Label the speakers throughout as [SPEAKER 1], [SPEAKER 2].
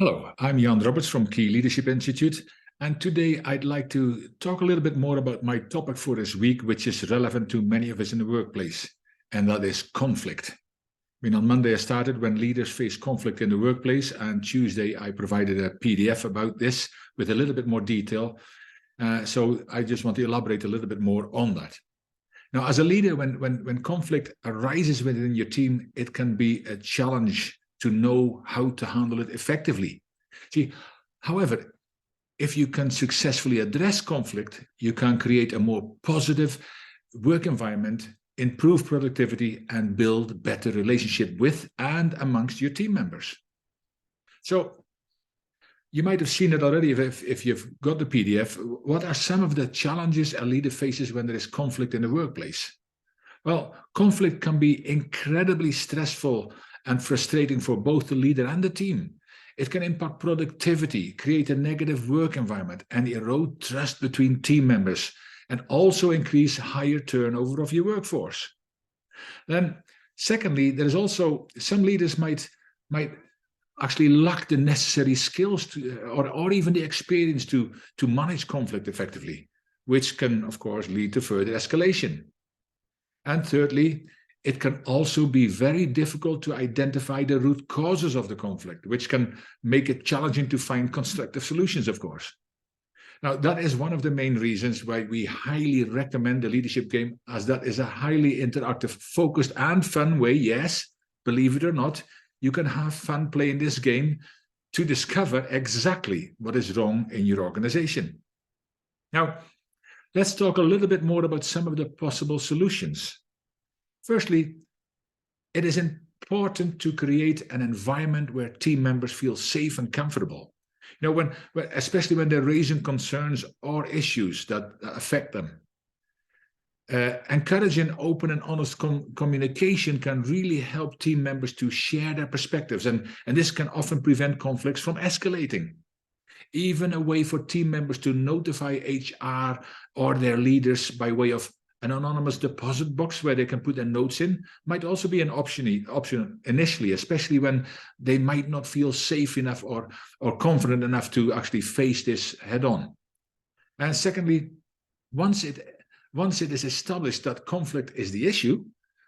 [SPEAKER 1] Hello, I'm Jan Roberts from Key Leadership Institute, and today I'd like to talk a little bit more about my topic for this week, which is relevant to many of us in the workplace, and that is conflict. On Monday I started when leaders face conflict in the workplace, and Tuesday I provided a PDF about this with a little bit more detail. So I just want to elaborate a little bit more on that. Now, as a leader, when conflict arises within your team, it can be a challenge to know how to handle it effectively. See, however, if you can successfully address conflict, you can create a more positive work environment, improve productivity, and build better relationship with and amongst your team members. So you might have seen it already if you've got the PDF. What are some of the challenges a leader faces when there is conflict in the workplace? Well, conflict can be incredibly stressful and frustrating for both the leader and the team. It can impact productivity, create a negative work environment, and erode trust between team members, and also increase higher turnover of your workforce. Then, secondly, there is also some leaders might actually lack the necessary skills or even the experience to manage conflict effectively, which can, of course, lead to further escalation. And thirdly, it can also be very difficult to identify the root causes of the conflict, which can make it challenging to find constructive solutions, of course. Now, that is one of the main reasons why we highly recommend the leadership game, as that is a highly interactive, focused, and fun way. Yes, believe it or not, you can have fun playing this game to discover exactly what is wrong in your organization. Now, let's talk a little bit more about some of the possible solutions. Firstly, it is important to create an environment where team members feel safe and comfortable. Especially when they're raising concerns or issues that affect them. Encouraging open and honest communication can really help team members to share their perspectives, and this can often prevent conflicts from escalating. Even a way for team members to notify HR or their leaders by way of an anonymous deposit box where they can put their notes in might also be an option initially, especially when they might not feel safe enough or confident enough to actually face this head on. And secondly, once it is established that conflict is the issue,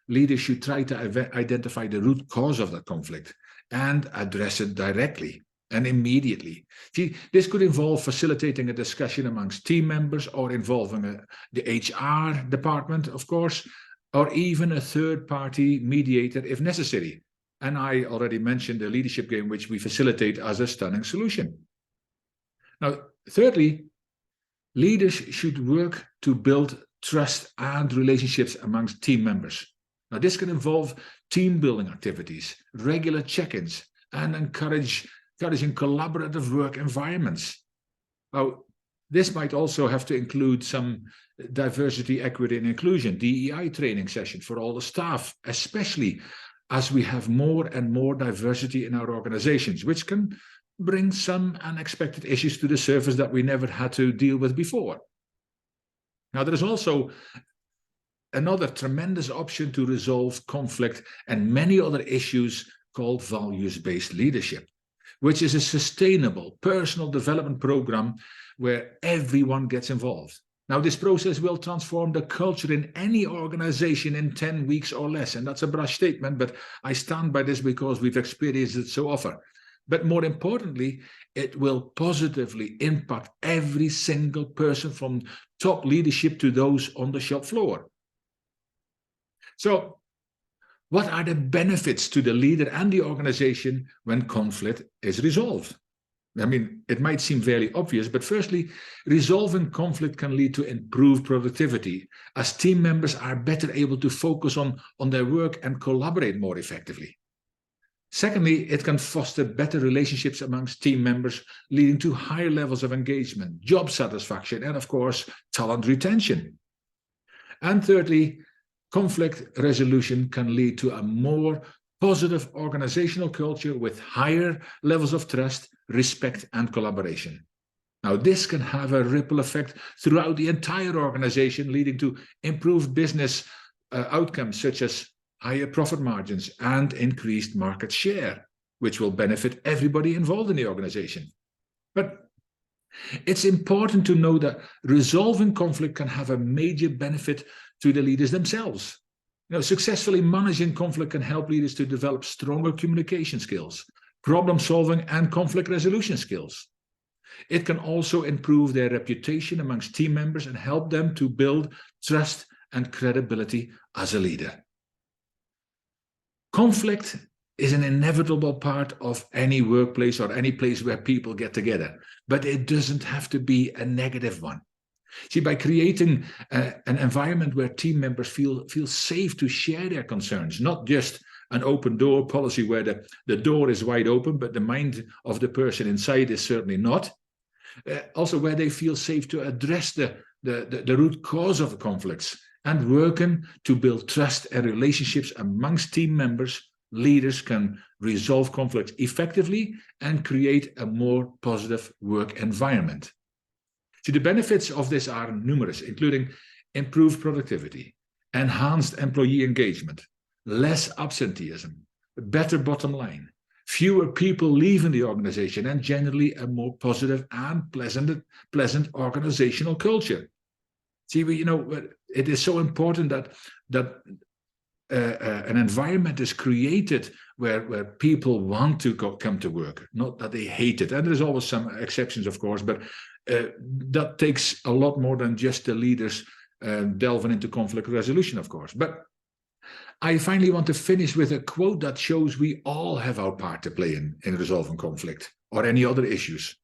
[SPEAKER 1] leaders should try to identify the root cause of that conflict and address it directly and immediately. See, this could involve facilitating a discussion amongst team members, or involving the HR department, of course, or even a third-party mediator if necessary. And I already mentioned the leadership game, which we facilitate as a stunning solution. Now, thirdly, leaders should work to build trust and relationships amongst team members. Now, this can involve team building activities, regular check-ins, and encouraging collaborative work environments. Now, this might also have to include some diversity, equity, and inclusion, DEI training session for all the staff, especially as we have more and more diversity in our organizations, which can bring some unexpected issues to the surface that we never had to deal with before. Now, there is also another tremendous option to resolve conflict and many other issues called values-based leadership, which is a sustainable personal development program where everyone gets involved. Now, this process will transform the culture in any organization in 10 weeks or less. And that's a brash statement, but I stand by this because we've experienced it so often. But more importantly, it will positively impact every single person, from top leadership to those on the shop floor. So, what are the benefits to the leader and the organization when conflict is resolved? I mean, it might seem very obvious, but firstly, resolving conflict can lead to improved productivity, as team members are better able to focus on their work and collaborate more effectively. Secondly, it can foster better relationships amongst team members, leading to higher levels of engagement, job satisfaction, and of course, talent retention. And thirdly, conflict resolution can lead to a more positive organizational culture with higher levels of trust, respect, and collaboration. Now, this can have a ripple effect throughout the entire organization, leading to improved business outcomes such as higher profit margins and increased market share. which will benefit everybody involved in the organization. But it's important to know that resolving conflict can have a major benefit to the leaders themselves. Successfully managing conflict can help leaders to develop stronger communication skills, problem solving, and conflict resolution skills. It can also improve their reputation amongst team members and help them to build trust and credibility as a leader. Conflict is an inevitable part of any workplace or any place where people get together, but it doesn't have to be a negative one. See, by creating an environment where team members feel safe to share their concerns, not just an open door policy where the door is wide open, but the mind of the person inside is certainly not. Also where they feel safe to address the root cause of the conflicts and working to build trust and relationships amongst team members. Leaders can resolve conflicts effectively and create a more positive work environment. See, the benefits of this are numerous, including improved productivity, enhanced employee engagement, less absenteeism, a better bottom line, fewer people leaving the organization, and generally a more positive and pleasant organizational culture. See, it is so important that an environment is created where people want to come to work, not that they hate it. And there's always some exceptions, of course, but that takes a lot more than just the leaders delving into conflict resolution, of course. But I finally want to finish with a quote that shows we all have our part to play in resolving conflict or any other issues.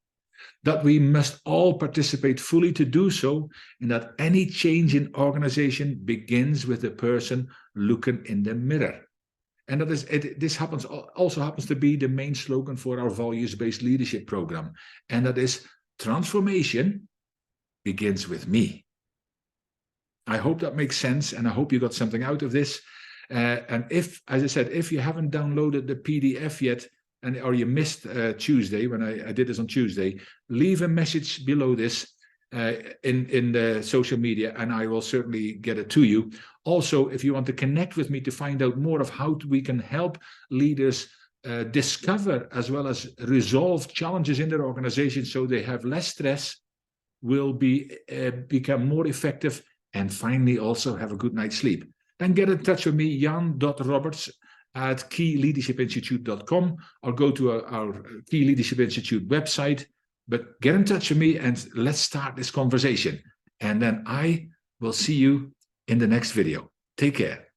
[SPEAKER 1] That we must all participate fully to do so, and that any change in organization begins with the person looking in the mirror. And this also happens to be the main slogan for our values-based leadership program, and that is transformation begins with me. I hope that makes sense, and I hope you got something out of this. And if, as I said, if you haven't downloaded the PDF yet, or you missed Tuesday, when I did this on Tuesday, leave a message below this in the social media, and I will certainly get it to you. Also, if you want to connect with me to find out more of how we can help leaders discover as well as resolve challenges in their organization so they have less stress, will become more effective, and finally also have a good night's sleep, then get in touch with me, jan.roberts@keyleadershipinstitute.com, or go to our Key Leadership Institute website. But get in touch with me and let's start this conversation. And then I will see you in the next video. Take care.